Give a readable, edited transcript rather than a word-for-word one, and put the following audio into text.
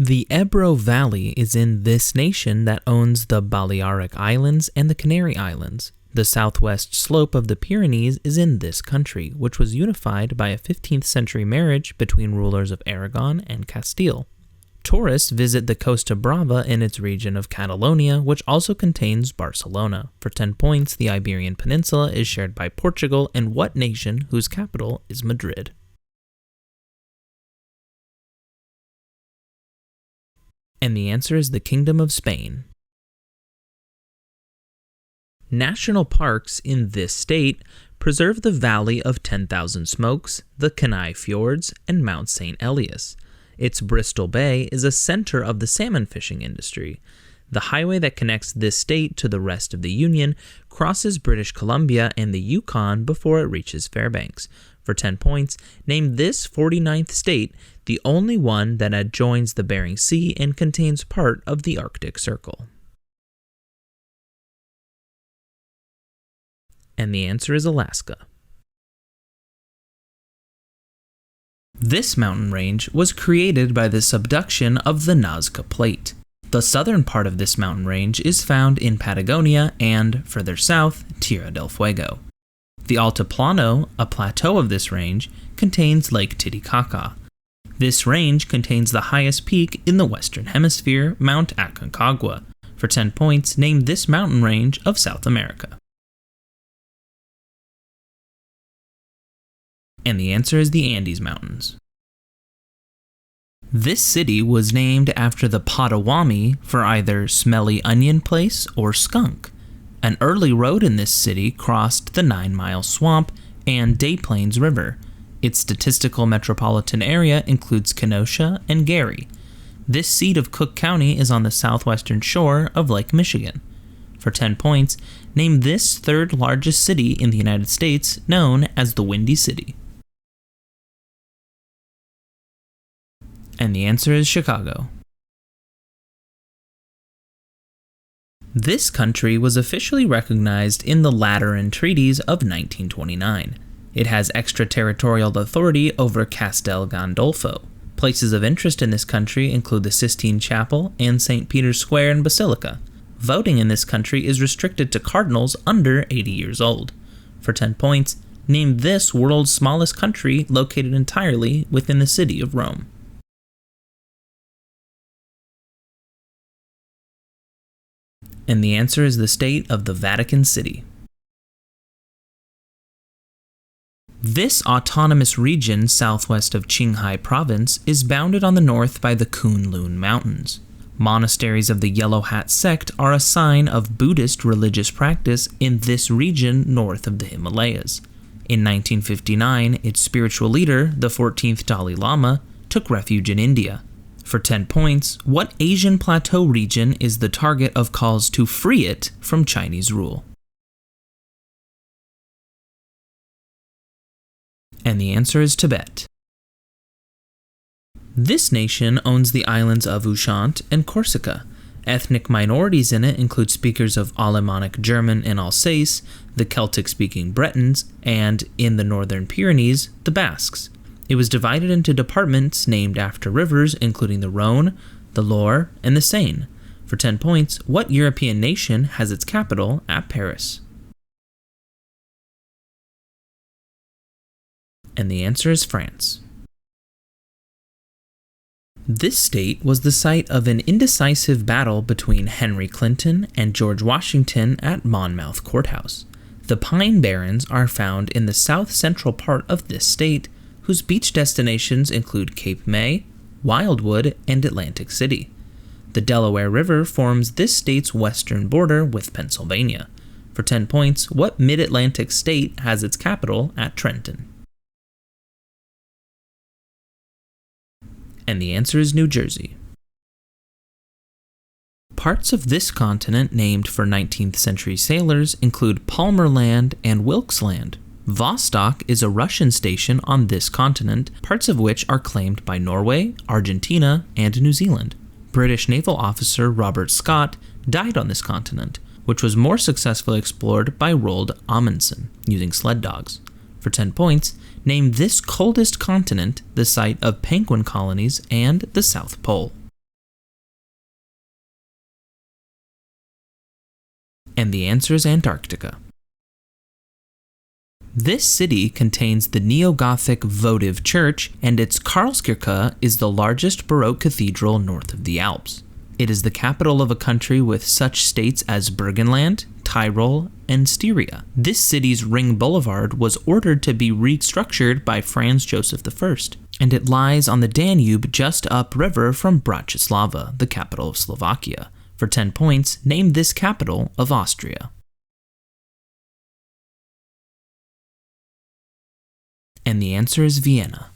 The Ebro Valley is in this nation that owns the Balearic Islands and the Canary Islands. The southwest slope of the Pyrenees is in this country, which was unified by a 15th century marriage between rulers of Aragon and Castile. Tourists visit the Costa Brava in its region of Catalonia, which also contains Barcelona. For 10 points, the Iberian Peninsula is shared by Portugal and what nation whose capital is Madrid? And the answer is the Kingdom of Spain. National parks in this state preserve the Valley of 10,000 Smokes, the Kenai Fjords, and Mount St. Elias. Its Bristol Bay is a center of the salmon fishing industry. The highway that connects this state to the rest of the Union crosses British Columbia and the Yukon before it reaches Fairbanks. For 10 points, name this 49th state the only one that adjoins the Bering Sea and contains part of the Arctic Circle. And the answer is Alaska. This mountain range was created by the subduction of the Nazca Plate. The southern part of this mountain range is found in Patagonia and, further south, Tierra del Fuego. The Altiplano, a plateau of this range, contains Lake Titicaca. This range contains the highest peak in the Western Hemisphere, Mount Aconcagua. For 10 points, name this mountain range of South America. And the answer is the Andes Mountains. This city was named after the Potawatomi for either Smelly Onion Place or Skunk. An early road in this city crossed the 9-Mile Swamp and Des Plaines River. Its statistical metropolitan area includes Kenosha and Gary. This seat of Cook County is on the southwestern shore of Lake Michigan. For 10 points, name this third largest city in the United States known as the Windy City. And the answer is Chicago. This country was officially recognized in the Lateran Treaties of 1929. It has extraterritorial authority over Castel Gandolfo. Places of interest in this country include the Sistine Chapel and St. Peter's Square and Basilica. Voting in this country is restricted to cardinals under 80 years old. For 10 points, name this world's smallest country located entirely within the city of Rome. And the answer is the state of the Vatican City. This autonomous region southwest of Qinghai Province is bounded on the north by the Kunlun Mountains. Monasteries of the Yellow Hat sect are a sign of Buddhist religious practice in this region north of the Himalayas. In 1959, its spiritual leader, the 14th Dalai Lama, took refuge in India. For 10 points, what Asian plateau region is the target of calls to free it from Chinese rule? And the answer is Tibet. This nation owns the islands of Ushant and Corsica. Ethnic minorities in it include speakers of Alemannic German and Alsace, the Celtic-speaking Bretons, and, in the northern Pyrenees, the Basques. It was divided into departments named after rivers including the Rhone, the Loire, and the Seine. For 10 points, what European nation has its capital at Paris? And the answer is France. This state was the site of an indecisive battle between Henry Clinton and George Washington at Monmouth Courthouse. The Pine Barrens are found in the south-central part of this state, whose beach destinations include Cape May, Wildwood, and Atlantic City. The Delaware River forms this state's western border with Pennsylvania. For 10 points, what mid-Atlantic state has its capital at Trenton? And the answer is New Jersey. Parts of this continent named for 19th century sailors include Palmer Land and Wilkes Land. Vostok is a Russian station on this continent, parts of which are claimed by Norway, Argentina, and New Zealand. British naval officer Robert Scott died on this continent, which was more successfully explored by Roald Amundsen using sled dogs. For 10 points, name this coldest continent, the site of penguin colonies, and the South Pole. And the answer is Antarctica. This city contains the neo-Gothic votive church, and its Karlskirche is the largest Baroque cathedral north of the Alps. It is the capital of a country with such states as Burgenland, Tyrol, and Styria. This city's ring boulevard was ordered to be restructured by Franz Joseph I, and it lies on the Danube just upriver from Bratislava, the capital of Slovakia. For 10 points, name this capital of Austria. And the answer is Vienna.